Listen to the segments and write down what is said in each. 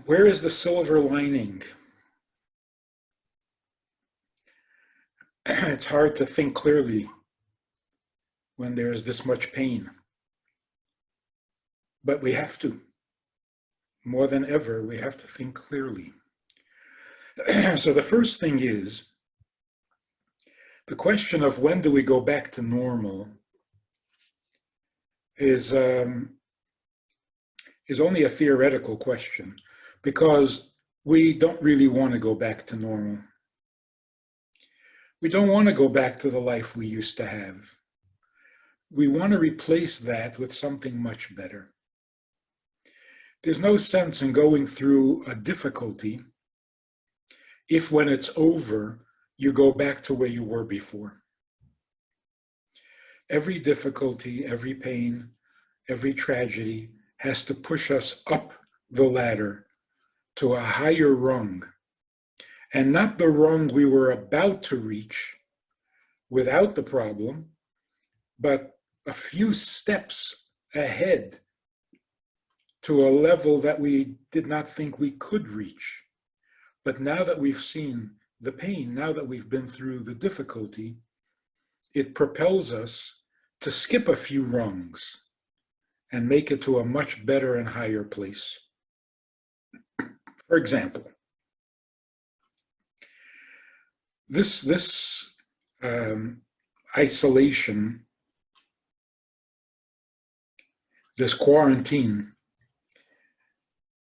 Where is the silver lining? It's hard to think clearly when there's this much pain. But we have to. More than ever, we have to think clearly. So the first thing is, the question of when do we go back to normal is only a theoretical question, because we don't really want to go back to normal. We don't want to go back to the life we used to have. We want to replace that with something much better. There's no sense in going through a difficulty if when it's over, you go back to where you were before. Every difficulty, every pain, every tragedy has to push us up the ladder to a higher rung, and not the rung we were about to reach without the problem, but a few steps ahead to a level that we did not think we could reach. But now that we've seen the pain, now that we've been through the difficulty, it propels us to skip a few rungs and make it to a much better and higher place. For example, this isolation, this quarantine,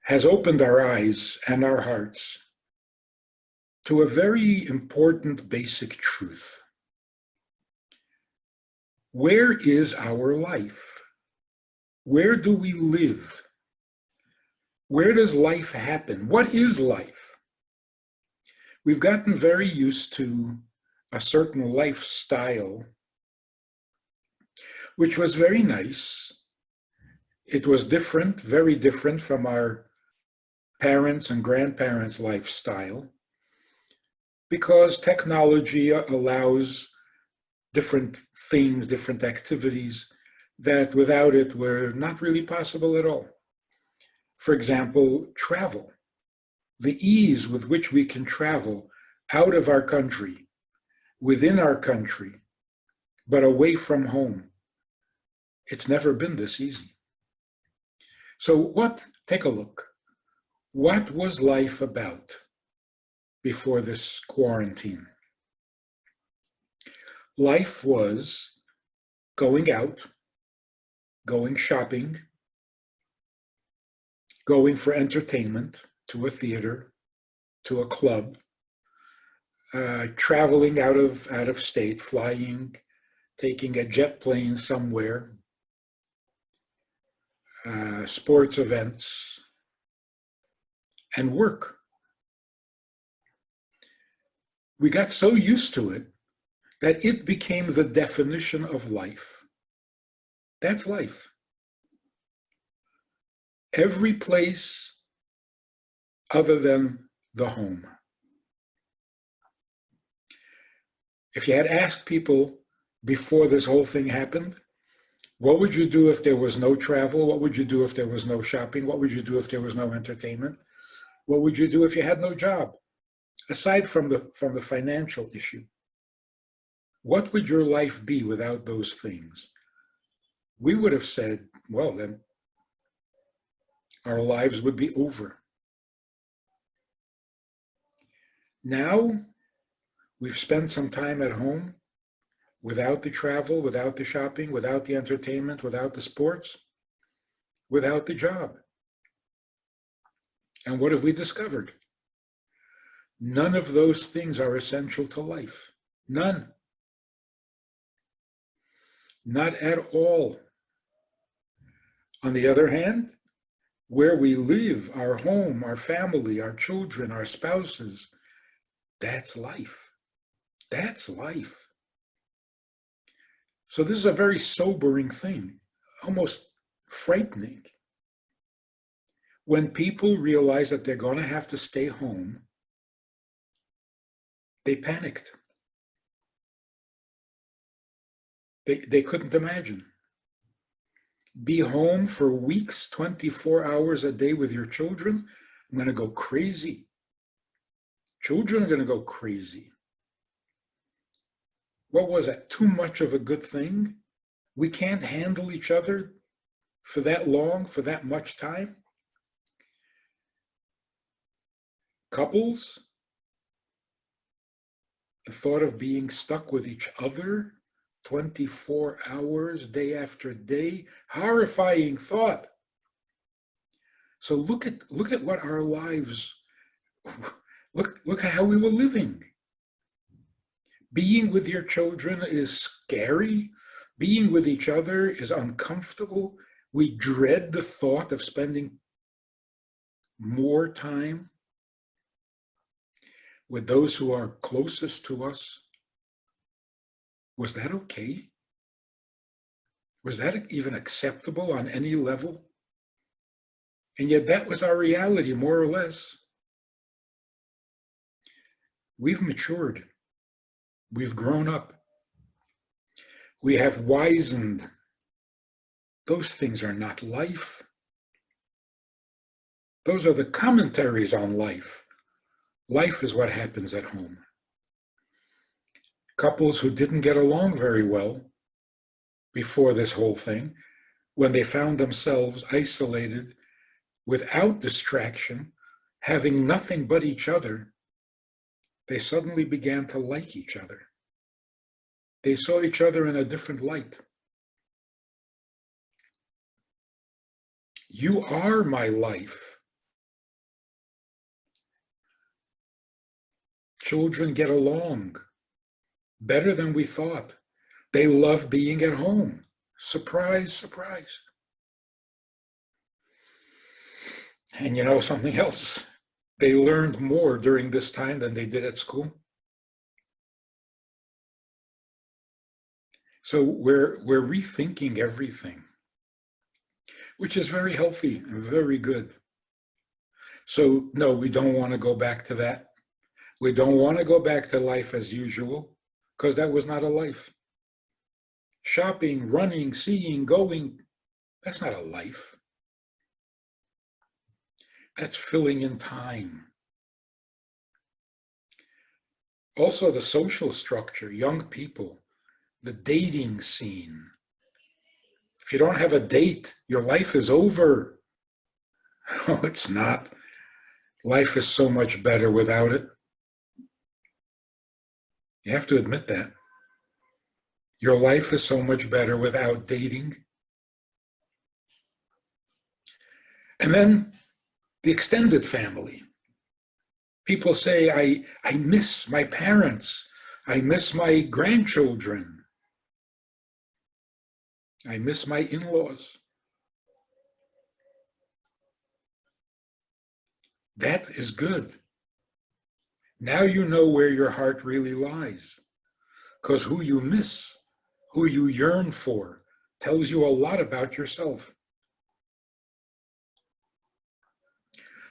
has opened our eyes and our hearts to a very important basic truth. Where is our life? Where do we live? Where does life happen? What is life? We've gotten very used to a certain lifestyle, which was very nice. It was different, very different from our parents' and grandparents' lifestyle, because technology allows different things, different activities that without it were not really possible at all. For example, travel. The ease with which we can travel out of our country, within our country, but away from home. It's never been this easy. So take a look. What was life about before this quarantine? Life was going out, going shopping, going for entertainment, to a theater, to a club, traveling out of state, flying, taking a jet plane somewhere, sports events, and work. We got so used to it that it became the definition of life. That's life. Every place other than the home. If you had asked people before this whole thing happened, what would you do if there was no travel? What would you do if there was no shopping? What would you do if there was no entertainment? What would you do if you had no job? Aside from the financial issue, what would your life be without those things? We would have said, well, then our lives would be over. Now, we've spent some time at home without the travel, without the shopping, without the entertainment, without the sports, without the job. And what have we discovered? None of those things are essential to life. None. Not at all. On the other hand, where we live, our home, our family, our children, our spouses, that's life. That's life. So this is a very sobering thing, almost frightening. When people realize that they're going to have to stay home, they panicked. They couldn't imagine. Be home for weeks, 24 hours a day with your children? I'm going to go crazy. Children are going to go crazy. What was that? Too much of a good thing? We can't handle each other for that long, for that much time? Couples, the thought of being stuck with each other 24 hours, day after day, horrifying thought. So look at what our lives, look at how we were living. Being with your children is scary. Being with each other is uncomfortable. We dread the thought of spending more time with those who are closest to us. Was that okay? Was that even acceptable on any level? And yet that was our reality, more or less. We've matured. We've grown up. We have wizened. Those things are not life. Those are the commentaries on life. Life is what happens at home. Couples who didn't get along very well before this whole thing, when they found themselves isolated, without distraction, having nothing but each other, they suddenly began to like each other. They saw each other in a different light. You are my life. Children get along better than we thought. They love being at home. Surprise, surprise. And you know something else? They learned more during this time than they did at school. So we're rethinking everything, which is very healthy and very good. So no, we don't want to go back to that. We don't want to go back to life as usual, because that was not a life. Shopping, running, seeing, going, that's not a life. That's filling in time. Also the social structure, young people, the dating scene. If you don't have a date, your life is over. Oh, it's not. Life is so much better without it. You have to admit that. Your life is so much better without dating. And then the extended family. People say, I miss my parents. I miss my grandchildren. I miss my in-laws. That is good. Now you know where your heart really lies. Because who you miss, who you yearn for, tells you a lot about yourself.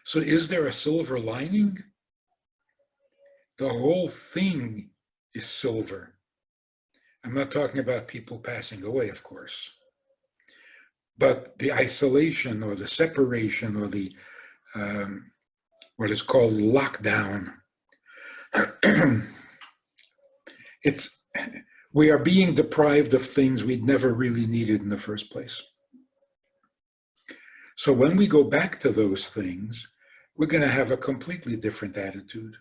So is there a silver lining? The whole thing is silver. I'm not talking about people passing away, of course. But the isolation or the separation or the what is called lockdown, we are being deprived of things we'd never really needed in the first place. So when we go back to those things, we're going to have a completely different attitude.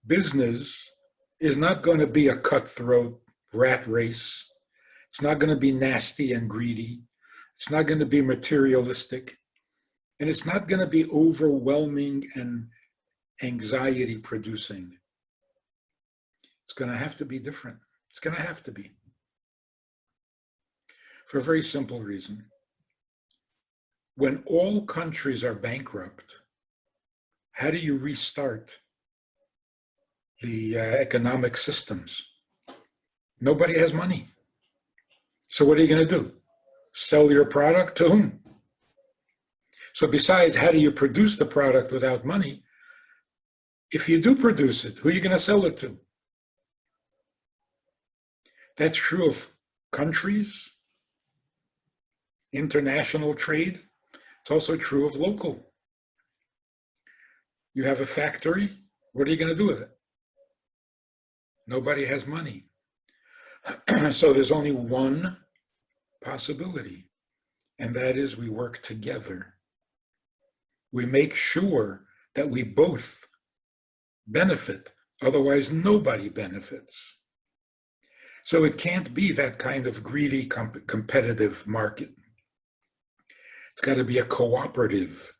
Business is not going to be a cutthroat rat race. It's not going to be nasty and greedy. It's not going to be materialistic. And it's not going to be overwhelming and anxiety producing. It's going to have to be different. It's going to have to be. For a very simple reason. When all countries are bankrupt, how do you restart the economic systems? Nobody has money. So what are you going to do? Sell your product to whom? So besides, how do you produce the product without money? If you do produce it, who are you going to sell it to? That's true of countries, international trade. It's also true of local. You have a factory. What are you going to do with it? Nobody has money. So there's only one possibility, and that is we work together. We make sure that we both benefit. Otherwise, nobody benefits. So it can't be that kind of greedy, competitive market. It's got to be a cooperative.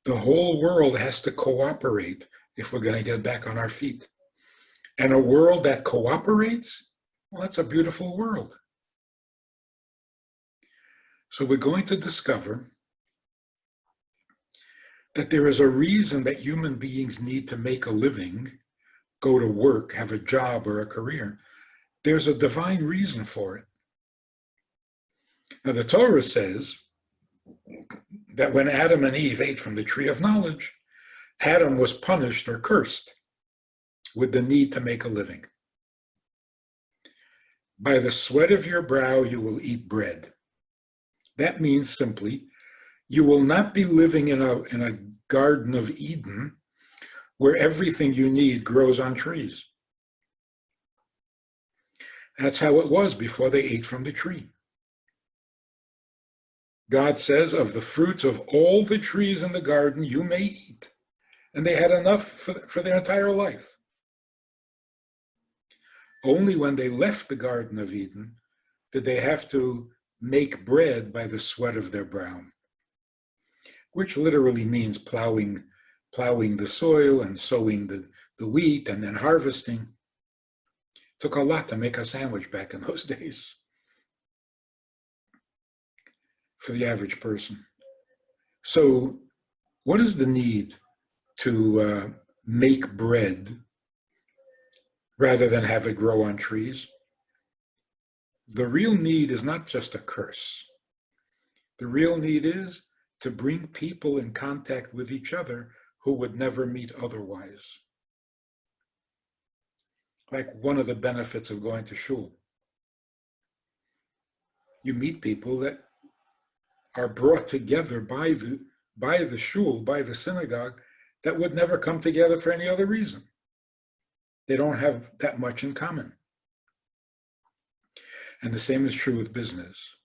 The whole world has to cooperate if we're going to get back on our feet. And a world that cooperates, well, that's a beautiful world. So we're going to discover that there is a reason that human beings need to make a living, go to work, have a job or a career. There's a divine reason for it. Now, the Torah says that when Adam and Eve ate from the tree of knowledge, Adam was punished or cursed with the need to make a living. By the sweat of your brow, you will eat bread. That means simply, you will not be living in a Garden of Eden where everything you need grows on trees. That's how it was before they ate from the tree. God says, of the fruits of all the trees in the garden, you may eat. And they had enough for their entire life. Only when they left the Garden of Eden did they have to make bread by the sweat of their brow, which literally means plowing the soil and sowing the wheat and then harvesting. Took a lot to make a sandwich back in those days for the average person. So what is the need to make bread rather than have it grow on trees? The real need is not just a curse. The real need is to bring people in contact with each other who would never meet otherwise. Like one of the benefits of going to shul. You meet people that are brought together by the shul, by the synagogue, that would never come together for any other reason. They don't have that much in common. And the same is true with business.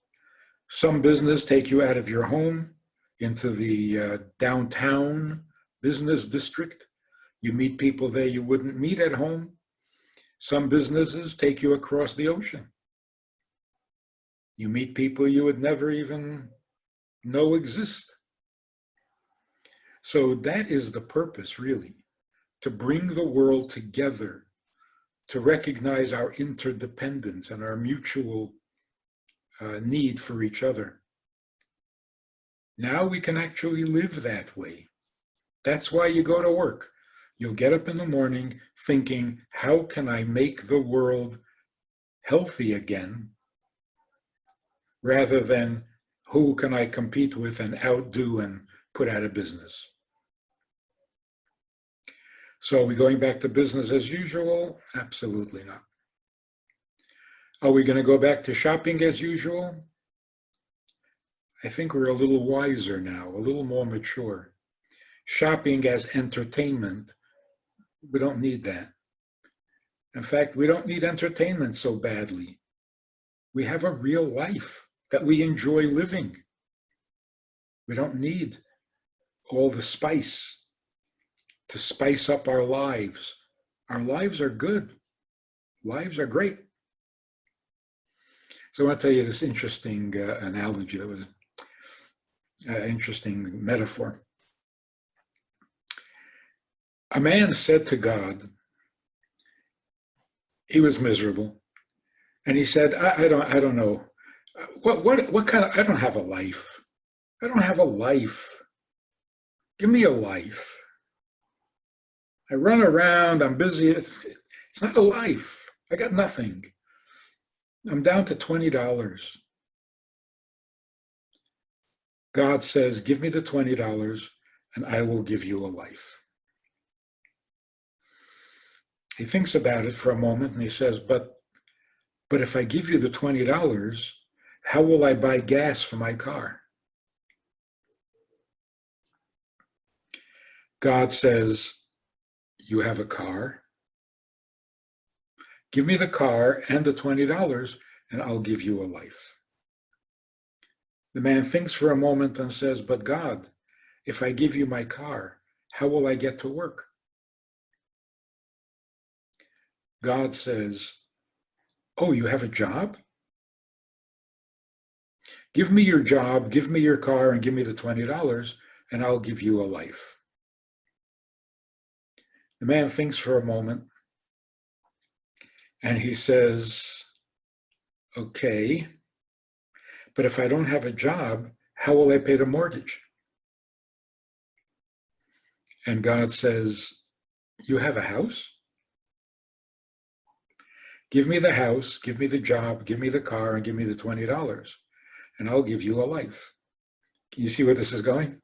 Some business take you out of your home into the downtown business district. You meet people there you wouldn't meet at home. Some businesses take you across the ocean. You meet people you would never even know exist. So that is the purpose, really, to bring the world together, to recognize our interdependence and our mutual need for each other. Now we can actually live that way. That's why you go to work. You'll get up in the morning thinking, how can I make the world healthy again? Rather than, who can I compete with and outdo and put out of business? So are we going back to business as usual? Absolutely not. Are we going to go back to shopping as usual? I think we're a little wiser now, a little more mature. Shopping as entertainment, we don't need that. In fact, we don't need entertainment so badly. We have a real life that we enjoy living. We don't need all the spice to spice up our lives. Our lives are good. Lives are great. So I want to tell you this interesting analogy, that was an interesting metaphor. A man said to God, he was miserable, and he said, I don't know, what kind of, I don't have a life. I don't have a life. Give me a life. I run around, I'm busy. It's not a life. I got nothing. I'm down to $20. God says, give me the $20 and I will give you a life. He thinks about it for a moment and he says, but if I give you the $20, how will I buy gas for my car? God says, you have a car. Give me the car and the $20 and I'll give you a life. The man thinks for a moment and says, but God, if I give you my car, how will I get to work? God says, oh, you have a job? Give me your job, give me your car, and give me the $20, and I'll give you a life. The man thinks for a moment, and he says, okay, but if I don't have a job, how will I pay the mortgage? And God says, you have a house? Give me the house, give me the job, give me the car, and give me the $20, and I'll give you a life. Can you see where this is going?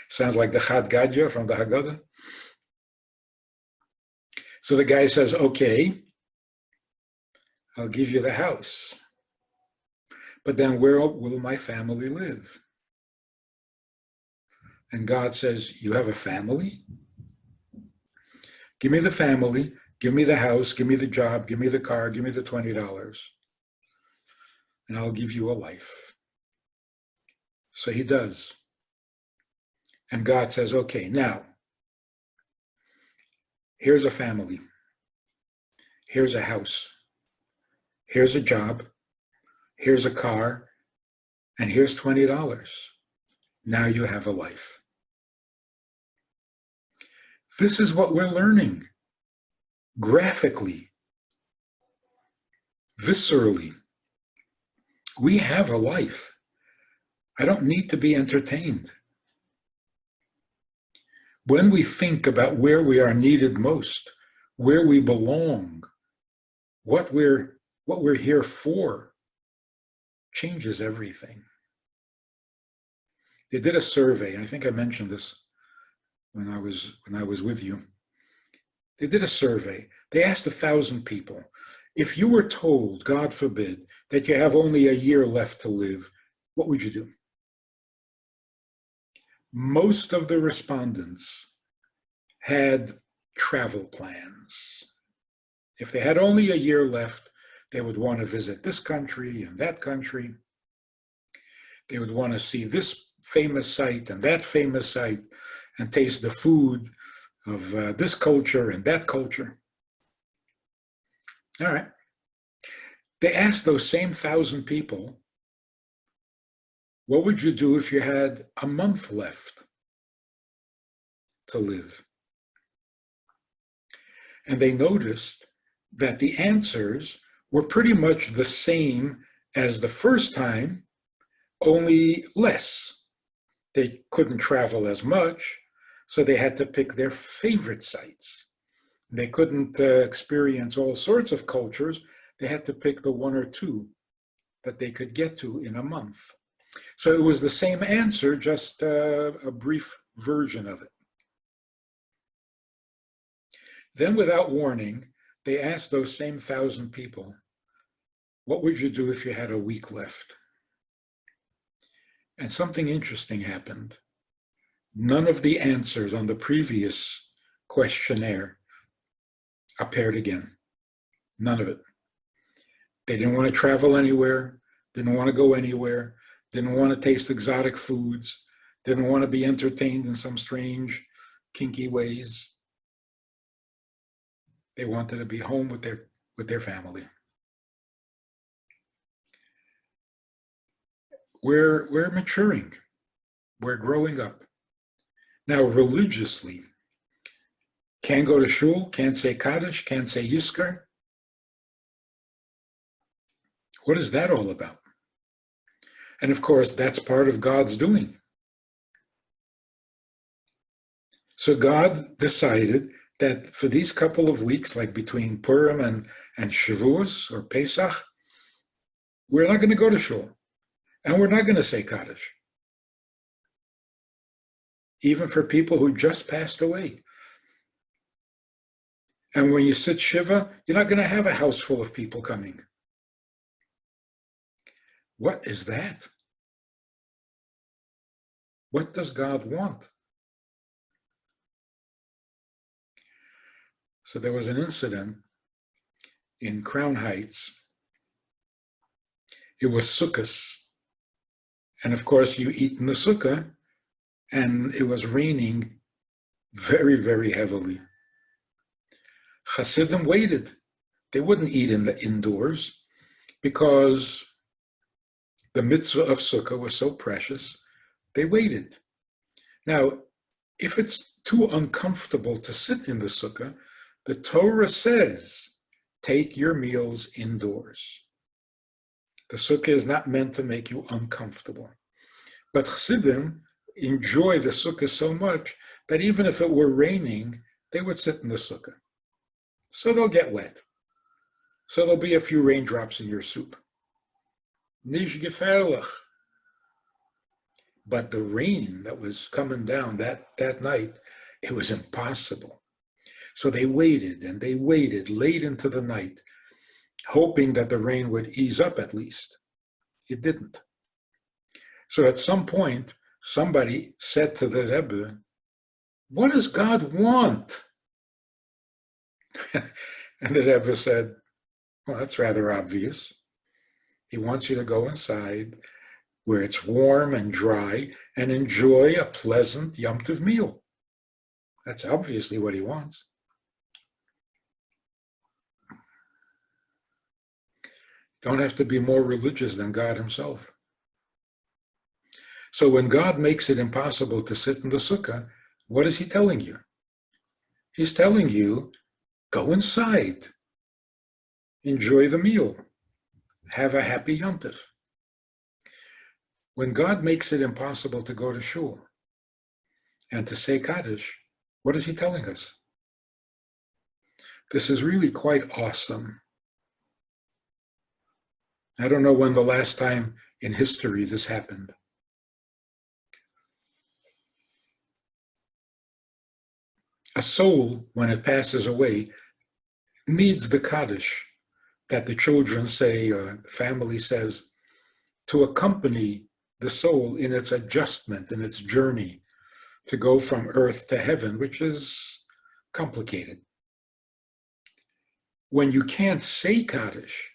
Sounds like the Chad Gadya from the Haggadah. So the guy says, okay, I'll give you the house. But then where will my family live? And God says, you have a family? Give me the family, give me the house, give me the job, give me the car, give me the $20, and I'll give you a life. So he does. And God says, okay, now, here's a family. Here's a house. Here's a job. Here's a car. And here's $20. Now you have a life. This is what we're learning. Graphically. Viscerally. We have a life. I don't need to be entertained. When we think about where we are needed most, where we belong, what we're here for, changes everything. They did a survey. I think I mentioned this when I was with you. They did a survey. They asked 1,000 people, if you were told, God forbid, that you have only a year left to live, what would you do? Most of the respondents had travel plans. If they had only a year left, they would want to visit this country and that country. They would want to see this famous site and that famous site and taste the food of this culture and that culture. All right. They asked those same 1,000 people, what would you do if you had a month left to live? And they noticed that the answers were pretty much the same as the first time, only less. They couldn't travel as much, so they had to pick their favorite sites. They couldn't experience all sorts of cultures. They had to pick the one or two that they could get to in a month. So it was the same answer, just a brief version of it. Then, without warning, they asked those same 1,000 people, what would you do if you had a week left? And something interesting happened. None of the answers on the previous questionnaire appeared again. None of it. They didn't want to travel anywhere, didn't want to go anywhere, didn't want to taste exotic foods, didn't want to be entertained in some strange, kinky ways. They wanted to be home with their family. We're maturing. We're growing up. Now, religiously, can't go to shul, can't say Kaddish, can't say Yizkor. What is that all about? And of course, that's part of God's doing. So God decided that for these couple of weeks, like between Purim and Shavuos or Pesach, we're not going to go to shul. And we're not going to say Kaddish. Even for people who just passed away. And when you sit Shiva, you're not going to have a house full of people coming. What is that? What does God want? So there was an incident in Crown Heights. It was Sukkot. And of course, you eat in the sukkah, and it was raining very, very heavily. Hasidim waited. They wouldn't eat in the indoors because the mitzvah of sukkah was so precious. They waited. Now, if it's too uncomfortable to sit in the sukkah, the Torah says, take your meals indoors. The sukkah is not meant to make you uncomfortable. But Chassidim enjoy the sukkah so much that even if it were raining, they would sit in the sukkah. So they'll get wet. So there'll be a few raindrops in your soup. Nicht gefährlich. But the rain that was coming down that night, it was impossible. So they waited and they waited late into the night, hoping that the rain would ease up at least. It didn't. So at some point, somebody said to the Rebbe, what does God want? And the Rebbe said, well, that's rather obvious. He wants you to go inside where it's warm and dry and enjoy a pleasant Yom Tov meal. That's obviously what he wants. Don't have to be more religious than God himself. So when God makes it impossible to sit in the sukkah, what is he telling you? He's telling you, go inside, enjoy the meal, have a happy Yom Tov. When God makes it impossible to go to shul and to say Kaddish, what is he telling us? This is really quite awesome. I don't know when the last time in history this happened. A soul, when it passes away, needs the Kaddish that the children say, or the family says, to accompany the soul in its adjustment, in its journey to go from earth to heaven, which is complicated. When you can't say Kaddish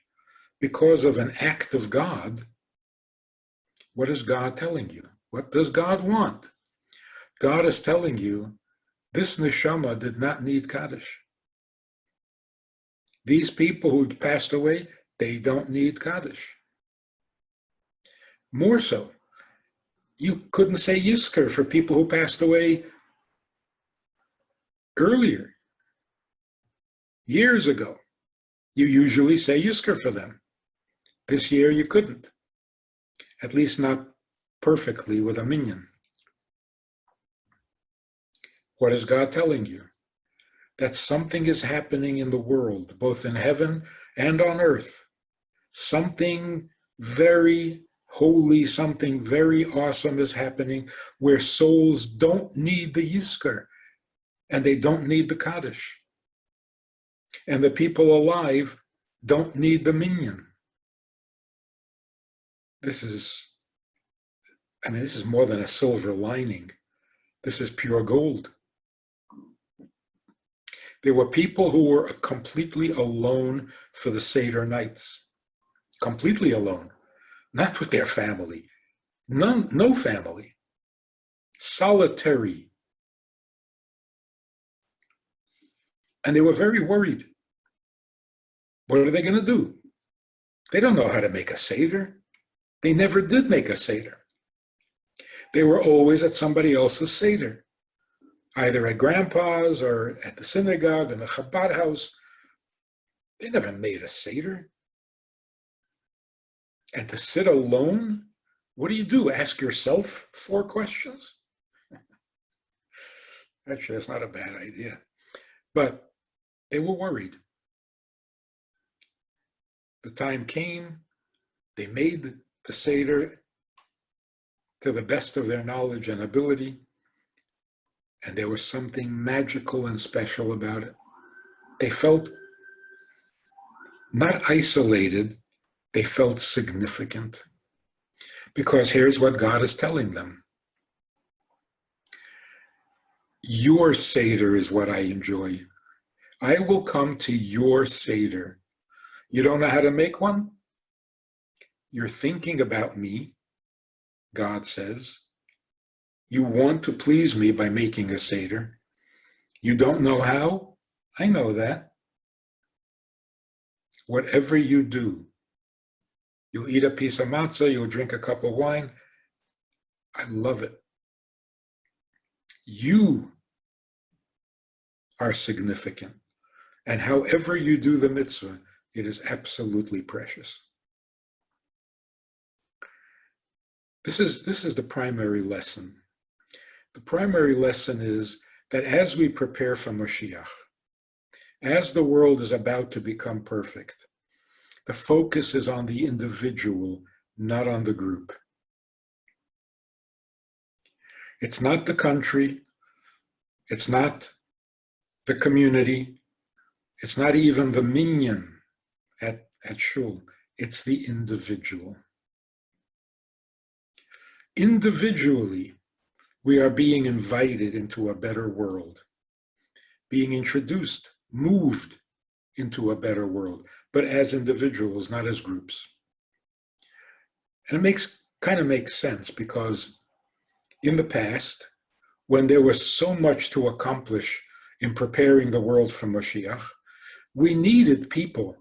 because of an act of God, what is God telling you? What does God want? God is telling you, this neshama did not need Kaddish. These people who passed away, they don't need Kaddish. More so, you couldn't say Yizkor for people who passed away earlier, years ago. You usually say Yizkor for them. This year you couldn't, at least not perfectly with a minyan. What is God telling you? That something is happening in the world, both in heaven and on earth. Something very holy, something very awesome is happening where souls don't need the Yizkor and they don't need the Kaddish. And the people alive don't need the minyan. This is more than a silver lining. This is pure gold. There were people who were completely alone for the Seder nights. Completely alone. Not with their family. No family. Solitary. And they were very worried. What are they going to do? They don't know how to make a Seder. They never did make a Seder. They were always at somebody else's Seder, either at grandpa's or at the synagogue in the Chabad house. They never made a Seder. And to sit alone, what do? Ask yourself 4 questions? Actually, that's not a bad idea. But they were worried. The time came, they made the Seder to the best of their knowledge and ability, and there was something magical and special about it. They felt not isolated, they felt significant. Because here's what God is telling them. Your Seder is what I enjoy. I will come to your Seder. You don't know how to make one? You're thinking about me, God says. You want to please me by making a Seder. You don't know how? I know that. Whatever you do, you'll eat a piece of matzah, you'll drink a cup of wine. I love it. You are significant. And however you do the mitzvah, it is absolutely precious. This is the primary lesson. The primary lesson is that as we prepare for Mashiach, as the world is about to become perfect, the focus is on the individual, not on the group. It's not the country, it's not the community, it's not even the minyan at shul, it's the individual. Individually, we are being invited into a better world, being introduced, moved into a better world, but as individuals, not as groups. And it kind of makes sense because in the past, when there was so much to accomplish in preparing the world for Mashiach, we needed people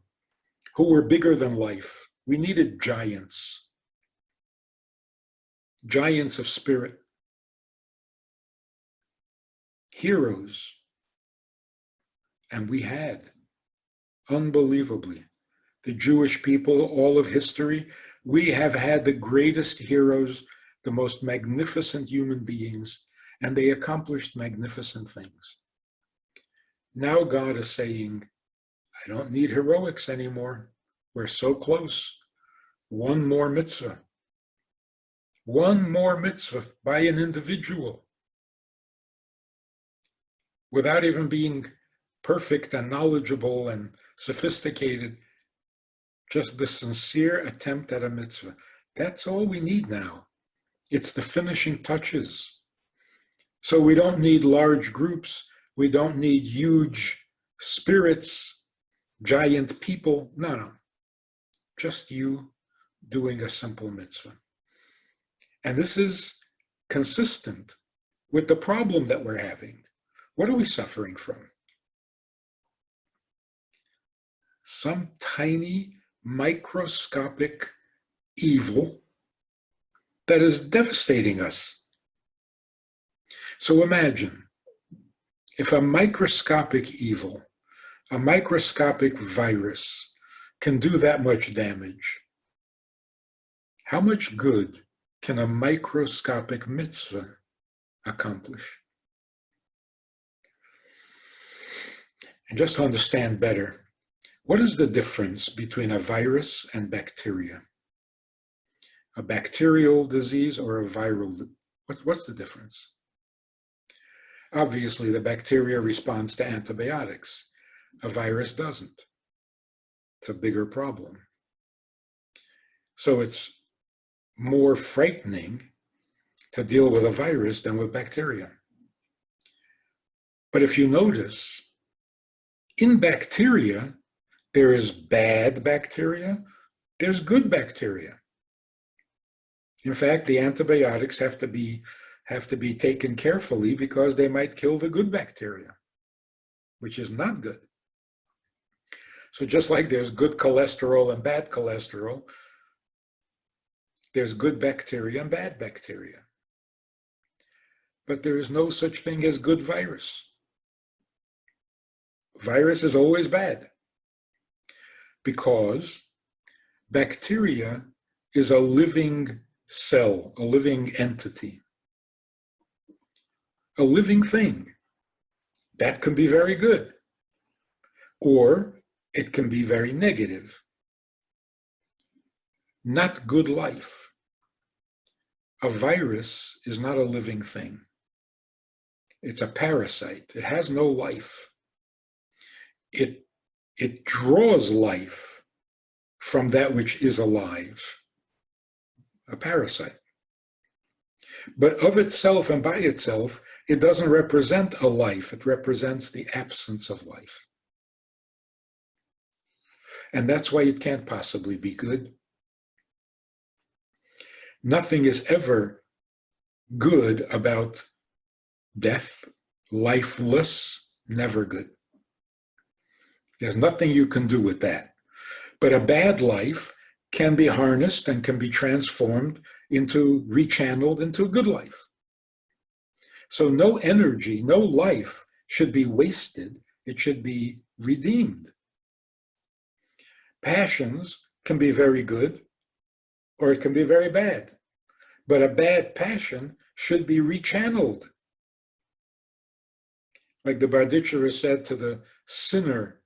who were bigger than life. We needed giants of spirit, heroes. And we had, unbelievably, the Jewish people, all of history, we have had the greatest heroes, the most magnificent human beings, and they accomplished magnificent things. Now God is saying, I don't need heroics anymore. We're so close. One more mitzvah. One more mitzvah by an individual. Without even being perfect and knowledgeable and sophisticated, just the sincere attempt at a mitzvah. That's all we need now. It's the finishing touches. So we don't need large groups. We don't need huge spirits, giant people. No. Just you doing a simple mitzvah. And this is consistent with the problem that we're having. What are we suffering from? Some tiny, microscopic evil that is devastating us. So imagine if a microscopic evil, a microscopic virus can do that much damage. How much good can a microscopic mitzvah accomplish? And just to understand better, what is the difference between a virus and bacteria? A bacterial disease or a viral? What's the difference? Obviously, the bacteria responds to antibiotics. A virus doesn't. It's a bigger problem. So it's more frightening to deal with a virus than with bacteria. But if you notice, in bacteria, there is bad bacteria, there's good bacteria. In fact, the antibiotics have to be taken carefully because they might kill the good bacteria, which is not good. So just like there's good cholesterol and bad cholesterol, there's good bacteria and bad bacteria. But there is no such thing as good virus. Virus is always bad because bacteria is a living cell, a living entity, a living thing. That can be very good, or it can be very negative. Not good life. A virus is not a living thing. It's a parasite. It has no life. It draws life from that which is alive, a parasite. But of itself and by itself, it doesn't represent a life. It represents the absence of life. And that's why it can't possibly be good. Nothing is ever good about death. Lifeless, never good. There's nothing you can do with that. But a bad life can be harnessed and can be transformed into, rechanneled into a good life. So no energy, no life should be wasted. It should be redeemed. Passions can be very good or it can be very bad. But a bad passion should be rechanneled. Like the Barditchever said to the sinner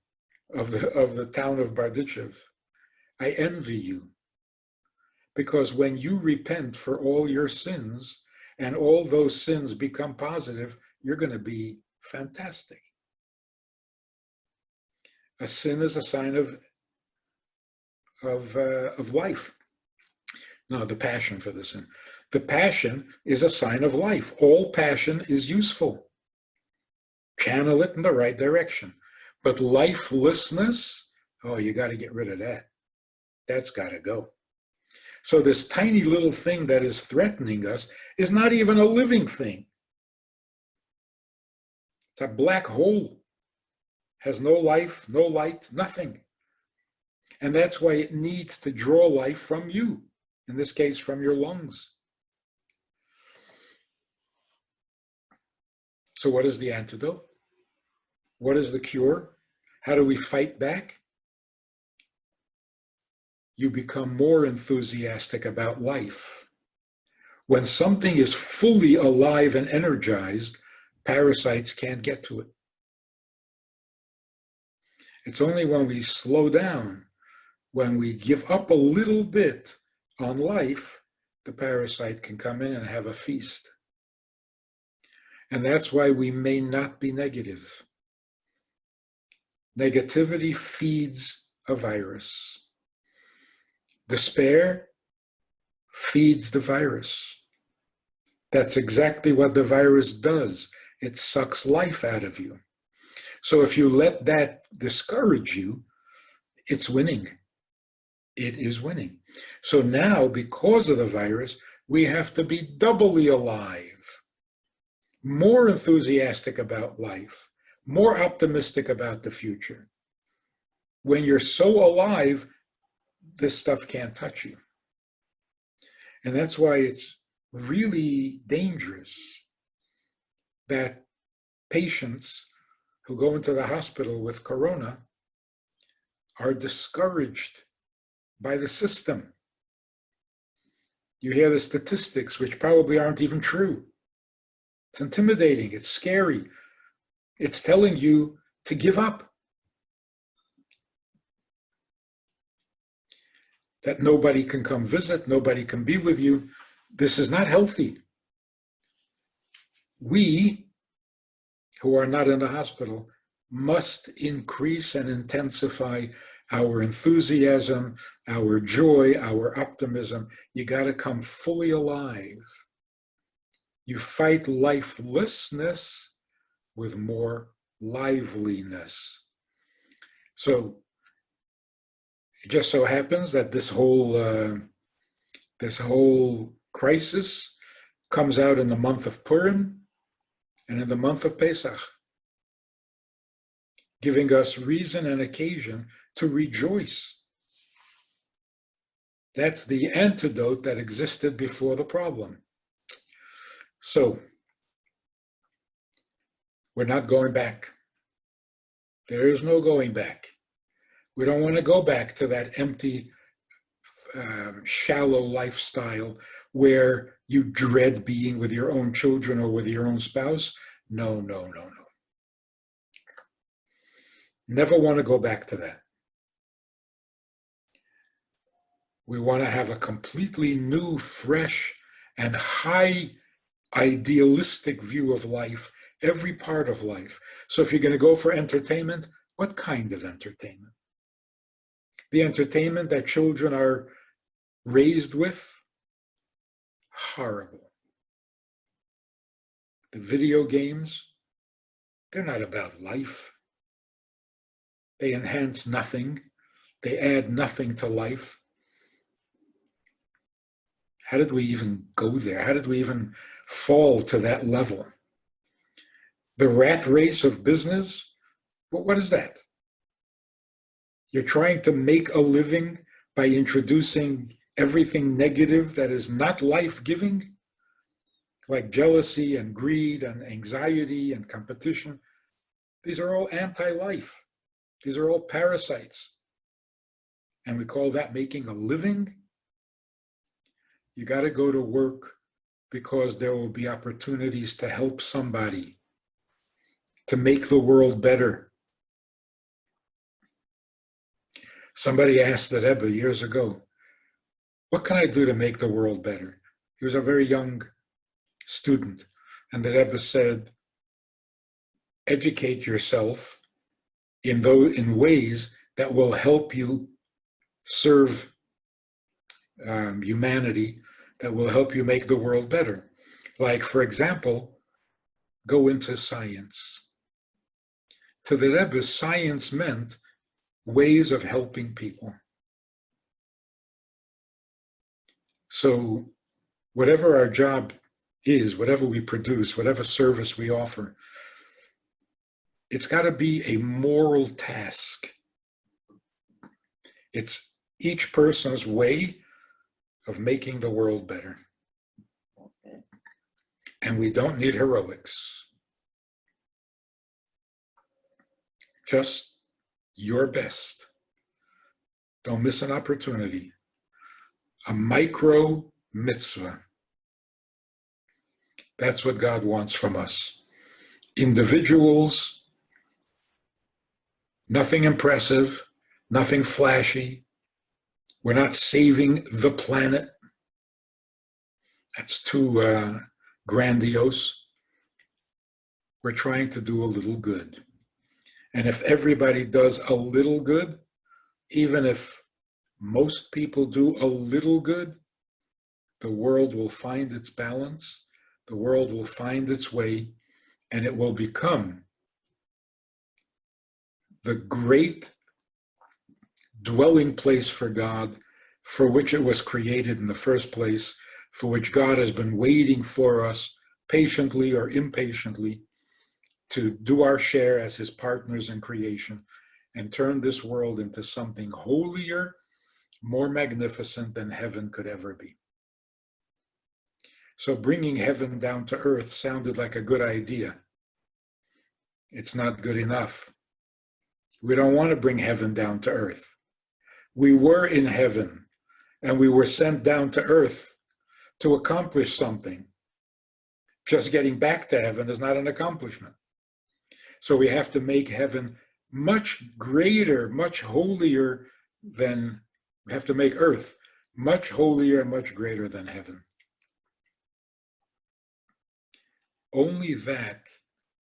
of the town of Barditchev, I envy you. Because when you repent for all your sins and all those sins become positive, you're going to be fantastic. A sin is a sign of life. No, the passion for the sin. The passion is a sign of life. All passion is useful. Channel it in the right direction. But lifelessness, oh, you got to get rid of that. That's got to go. So this tiny little thing that is threatening us is not even a living thing. It's a black hole. Has no life, no light, nothing. And that's why it needs to draw life from you, in this case, from your lungs. So what is the antidote? What is the cure? How do we fight back? You become more enthusiastic about life. When something is fully alive and energized, parasites can't get to it. It's only when we slow down, when we give up a little bit on life, the parasite can come in and have a feast. And that's why we may not be negative. Negativity feeds a virus. Despair feeds the virus. That's exactly what the virus does. It sucks life out of you. So if you let that discourage you, it's winning. It is winning. So now, because of the virus, we have to be doubly alive, more enthusiastic about life, more optimistic about the future. When you're so alive, this stuff can't touch you. And that's why it's really dangerous that patients who go into the hospital with corona are discouraged by the system. You hear the statistics, which probably aren't even true. It's intimidating, it's scary. It's telling you to give up. That nobody can come visit, nobody can be with you. This is not healthy. We, who are not in the hospital, must increase and intensify our enthusiasm, our joy, our optimism. You got to come fully alive. You fight lifelessness with more liveliness. So it just so happens that this whole crisis comes out in the month of Purim and in the month of Pesach, giving us reason and occasion to rejoice. That's the antidote that existed before the problem. So we're not going back. There is no going back. We don't want to go back to that empty, shallow lifestyle where you dread being with your own children or with your own spouse. No, no, no, no. Never want to go back to that. We want to have a completely new, fresh, and high idealistic view of life, every part of life. So if you're going to go for entertainment, what kind of entertainment? The entertainment that children are raised with? Horrible. The video games, they're not about life. They enhance nothing. They add nothing to life. How did we even go there? How did we even fall to that level? The rat race of business, what is that? You're trying to make a living by introducing everything negative that is not life-giving, like jealousy and greed and anxiety and competition. These are all anti-life. These are all parasites. And we call that making a living? You got to go to work because there will be opportunities to help somebody, to make the world better. Somebody asked the Rebbe years ago, what can I do to make the world better? He was a very young student. And the Rebbe said, educate yourself in ways that will help you serve humanity, that will help you make the world better. Like, for example, go into science. To the Rebbe, science meant ways of helping people. So whatever our job is, whatever we produce, whatever service we offer, it's got to be a moral task. It's each person's way of making the world better. And we don't need heroics. Just your best. Don't miss an opportunity. A micro mitzvah. That's what God wants from us. Individuals, nothing impressive, nothing flashy. We're not saving the planet. That's too grandiose. We're trying to do a little good. And if everybody does a little good, even if most people do a little good, the world will find its balance, the world will find its way, and it will become the great dwelling place for God, for which it was created in the first place, for which God has been waiting for us patiently or impatiently to do our share as his partners in creation and turn this world into something holier, more magnificent than heaven could ever be. So bringing heaven down to earth sounded like a good idea. It's not good enough. We don't want to bring heaven down to earth. We were in heaven and we were sent down to earth to accomplish something. Just getting back to heaven is not an accomplishment. So we have to make heaven much greater, much holier than, we have to make earth much holier and much greater than heaven. Only that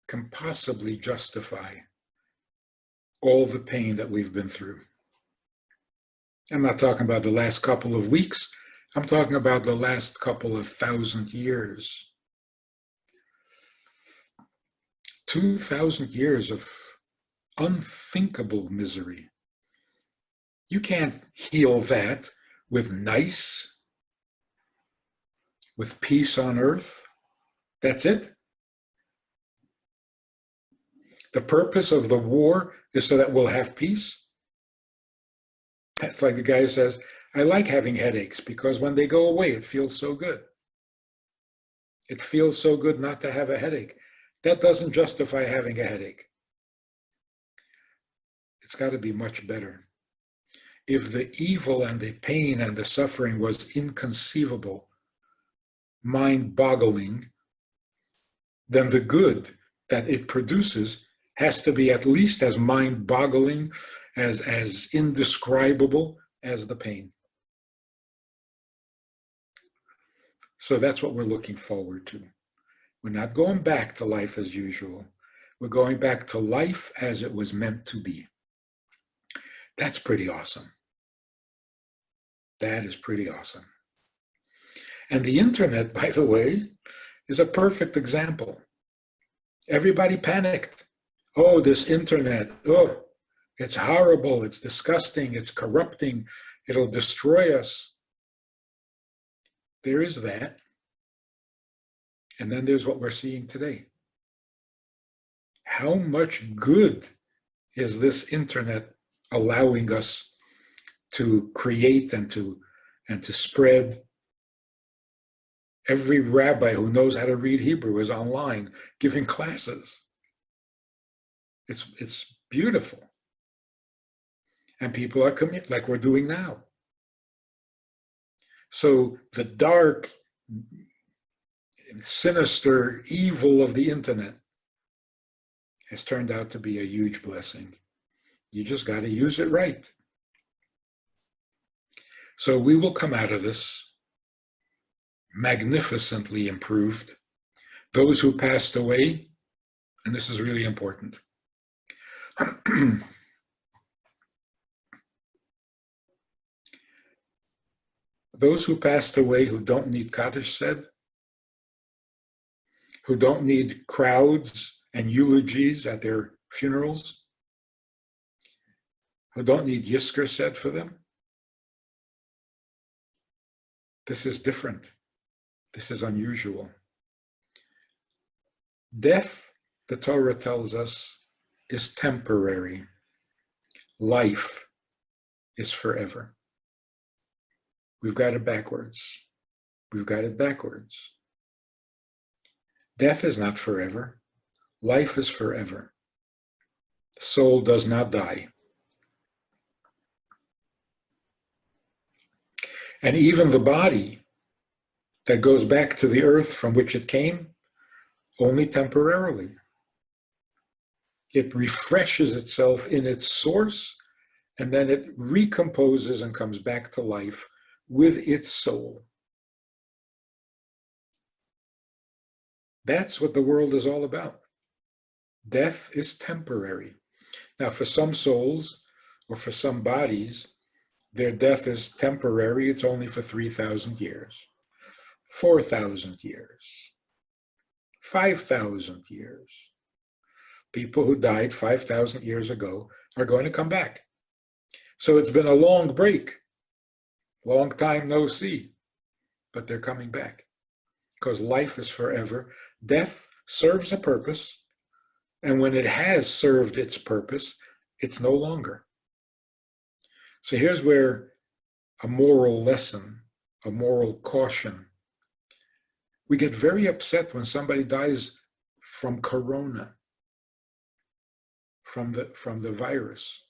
can possibly justify all the pain that we've been through. I'm not talking about the last couple of weeks. I'm talking about the last couple of 1,000 years. 2,000 years of unthinkable misery. You can't heal that with nice, with peace on earth. That's it. The purpose of the war is so that we'll have peace. That's like the guy who says, I like having headaches because when they go away, it feels so good. It feels so good not to have a headache. That doesn't justify having a headache. It's got to be much better. If the evil and the pain and the suffering was inconceivable, mind-boggling, then the good that it produces has to be at least as mind-boggling, as indescribable as the pain. So that's what we're looking forward to. We're not going back to life as usual. We're going back to life as it was meant to be. That's pretty awesome. That is pretty awesome. And the internet, by the way, is a perfect example. Everybody panicked. Oh, this internet. Oh, It's horrible, it's disgusting, it's corrupting, it'll destroy us. There is that. And then there's what we're seeing today. How much good is this internet allowing us to create and to spread? Every rabbi who knows how to read Hebrew is online giving classes. It's beautiful. And people are like we're doing now. So the dark, sinister evil of the internet has turned out to be a huge blessing. You just got to use it right. So we will come out of this magnificently improved. Those who passed away, and this is really important, those who passed away who don't need Kaddish said, who don't need crowds and eulogies at their funerals, who don't need Yisker said for them, this is different. This is unusual. Death, the Torah tells us, is temporary. Life is forever. We've got it backwards. We've got it backwards. Death is not forever. Life is forever. The soul does not die. And even the body that goes back to the earth from which it came, only temporarily. It refreshes itself in its source, and then it recomposes and comes back to life with its soul. That's what the world is all about. Death is temporary. Now, for some souls or for some bodies, their death is temporary. It's only for 3,000 years, 4,000 years, 5,000 years. People who died 5,000 years ago are going to come back. So it's been a long break, long time no see, but they're coming back because life is forever. Death serves a purpose, and when it has served its purpose, it's no longer. So here's where a moral lesson, a moral caution. We get very upset when somebody dies from corona, from the virus,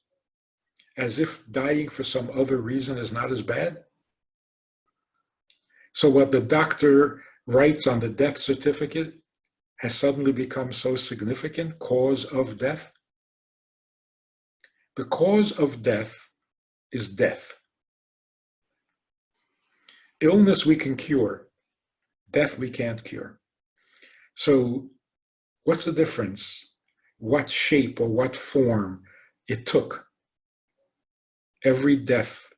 as if dying for some other reason is not as bad. So what the doctor writes on the death certificate has suddenly become so significant, cause of death. The cause of death is death. Illness we can cure, death we can't cure. So what's the difference? What shape or what form it took? Every death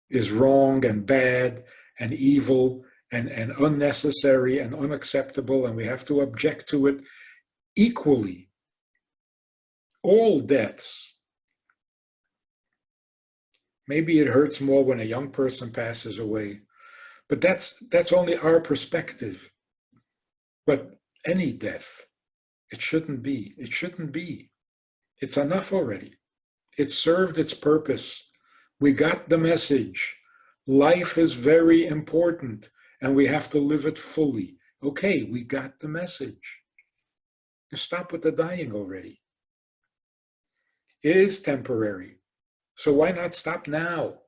is wrong and bad and evil and unnecessary and unacceptable, and we have to object to it equally. All deaths. Maybe it hurts more when a young person passes away, but that's only our perspective. But any death, it shouldn't be. It shouldn't be. It's enough already. It served its purpose. We got the message. Life is very important, and we have to live it fully. Okay, we got the message. Stop with the dying already. It is temporary. So why not stop now?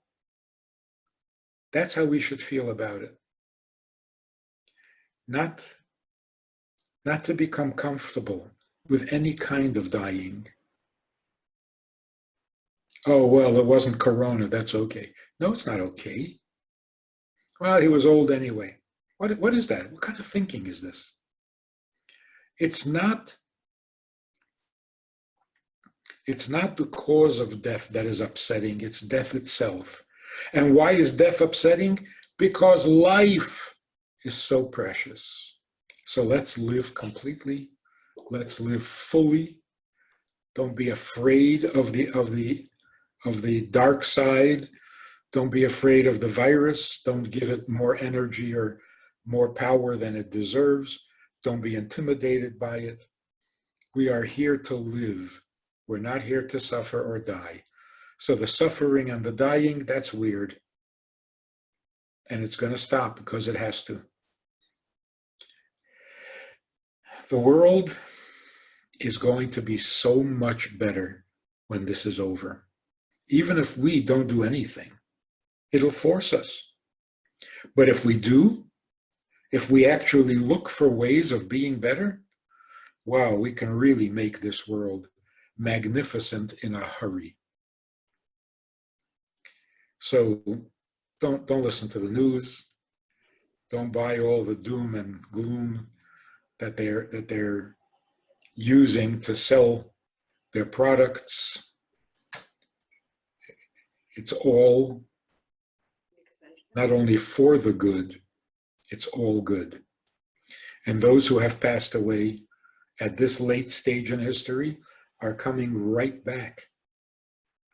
That's how we should feel about it. Not to become comfortable with any kind of dying. Oh, well, it wasn't corona, that's okay. No, it's not okay. Well, he was old anyway. What is that? What kind of thinking is this? It's not the cause of death that is upsetting, it's death itself. And why is death upsetting? Because life is so precious. So let's live completely, let's live fully, Don't be afraid of the dark side. Don't be afraid of the virus. Don't give it more energy or more power than it deserves. Don't be intimidated by it. We are here to live. We're not here to suffer or die. So the suffering and the dying, that's weird. And it's going to stop because it has to. The world is going to be so much better when this is over. Even if we don't do anything, it'll force us. But if we do, if we actually look for ways of being better, wow, we can really make this world magnificent in a hurry. So don't listen to the news. Don't buy all the doom and gloom that they're using to sell their products. It's all not only for the good, it's all good. And those who have passed away at this late stage in history are coming right back.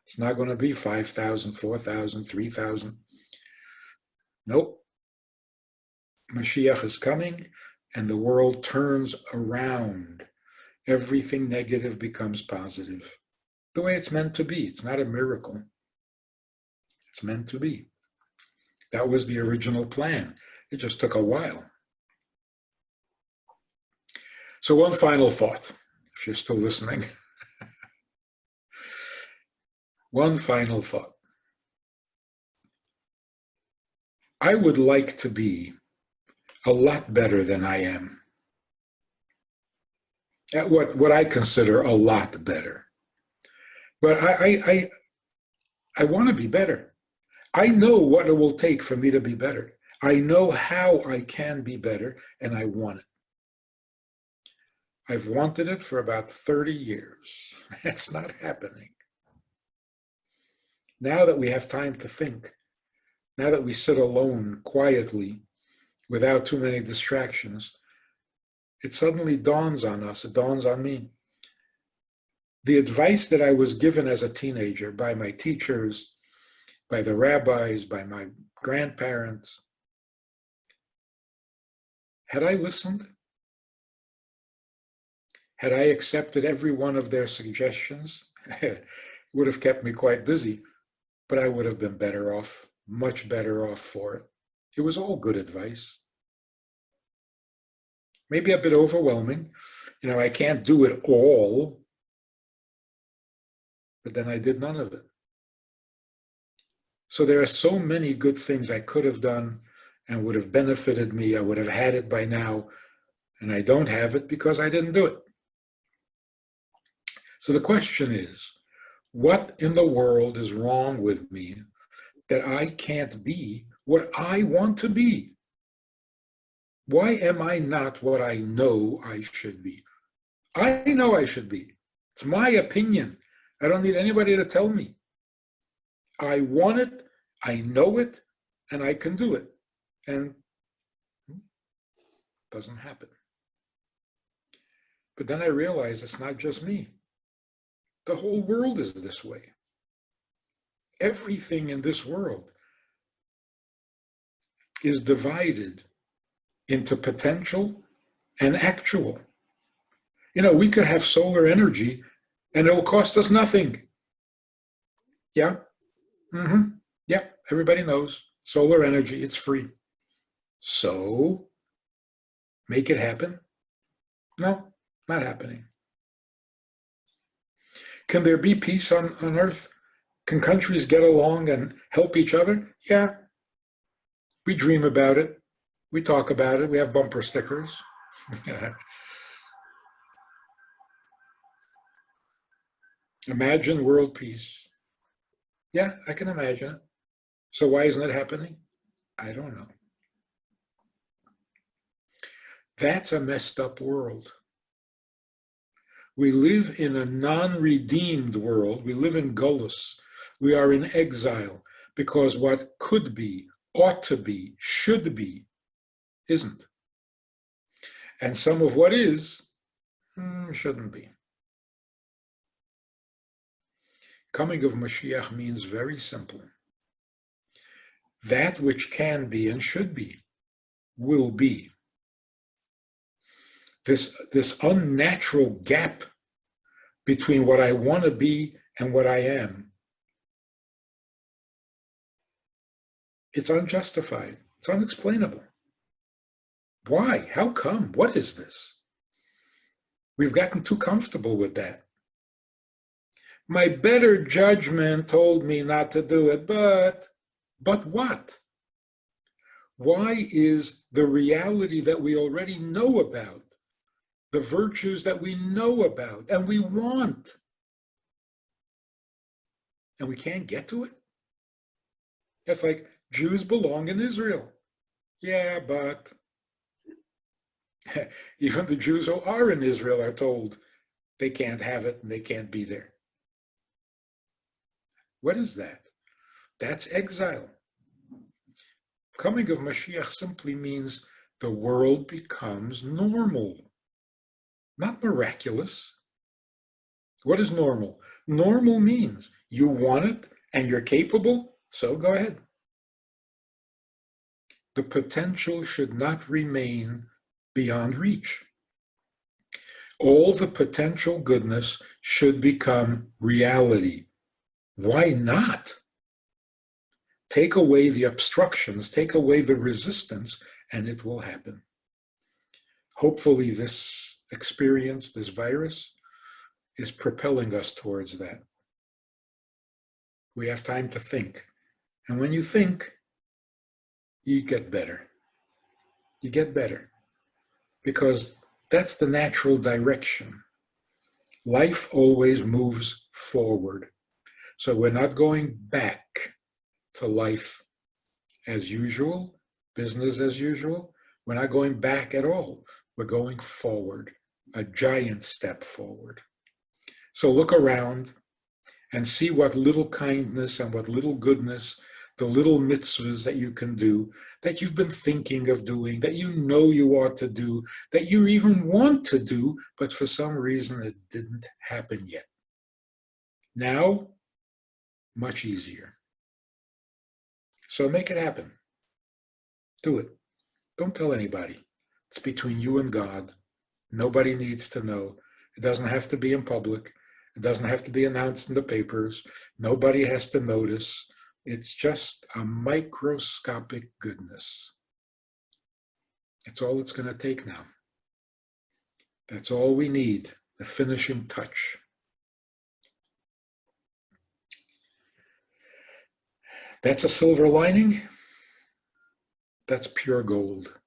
It's not going to be 5,000, 4,000, 3,000. Nope. Mashiach is coming and the world turns around. Everything negative becomes positive. The way it's meant to be. It's not a miracle. It's meant to be. That was the original plan. It just took a while. So one final thought, if you're still listening. One final thought. I would like to be a lot better than I am. At what I consider a lot better. But I want to be better. I know what it will take for me to be better. I know how I can be better, and I want it. I've wanted it for about 30 years. It's not happening. Now that we have time to think, now that we sit alone quietly without too many distractions, it suddenly dawns on us, it dawns on me. The advice that I was given as a teenager by my teachers, by the rabbis, by my grandparents, had I listened, had I accepted every one of their suggestions, it would have kept me quite busy, but I would have been better off, much better off for it. It was all good advice. Maybe a bit overwhelming. I can't do it all, but then I did none of it. So there are so many good things I could have done and would have benefited me. I would have had it by now, and I don't have it because I didn't do it. So the question is, what in the world is wrong with me that I can't be what I want to be? Why am I not what I know I should be? I know I should be. It's my opinion. I don't need anybody to tell me. I want it, I know it, and I can do it. And it doesn't happen. But then I realize it's not just me. The whole world is this way. Everything in this world is divided into potential and actual. We could have solar energy and it'll cost us nothing. Yeah? Yeah, everybody knows. Solar energy, it's free. So, make it happen? No, not happening. Can there be peace on Earth? Can countries get along and help each other? Yeah. We dream about it. We talk about it. We have bumper stickers. Imagine world peace. Yeah, I can imagine it. So why isn't it happening? I don't know. That's a messed up world. We live in a non-redeemed world. We live in Gullus. We are in exile because what could be, ought to be, should be, isn't. And some of what is, shouldn't be. Coming of Mashiach means very simple. That which can be and should be will be. This unnatural gap between what I want to be and what I am, it's unjustified. It's unexplainable. Why? How come? What is this? We've gotten too comfortable with that. My better judgment told me not to do it, but what? Why is the reality that we already know about, the virtues that we know about and we want, and we can't get to it? That's like Jews belong in Israel. Yeah, but even the Jews who are in Israel are told they can't have it and they can't be there. What is that? That's exile. Coming of Mashiach simply means the world becomes normal, not miraculous. What is normal? Normal means you want it and you're capable, so go ahead. The potential should not remain beyond reach. All the potential goodness should become reality. Why not? Take away the obstructions, take away the resistance, and it will happen. Hopefully this experience, this virus, is propelling us towards that. We have time to think. And when you think, you get better. You get better. Because that's the natural direction. Life always moves forward. So we're not going back to life as usual, business as usual. We're not going back at all. We're going forward, a giant step forward. So look around and see what little kindness and what little goodness, the little mitzvahs that you can do, that you've been thinking of doing, that you know you ought to do, that you even want to do, but for some reason it didn't happen yet. Now, much easier. So make it happen. Do it. Don't tell anybody. It's between you and God. Nobody needs to know. It doesn't have to be in public. It doesn't have to be announced in the papers. Nobody has to notice. It's just a microscopic goodness. That's all it's going to take now. That's all we need, the finishing touch. That's a silver lining. That's pure gold.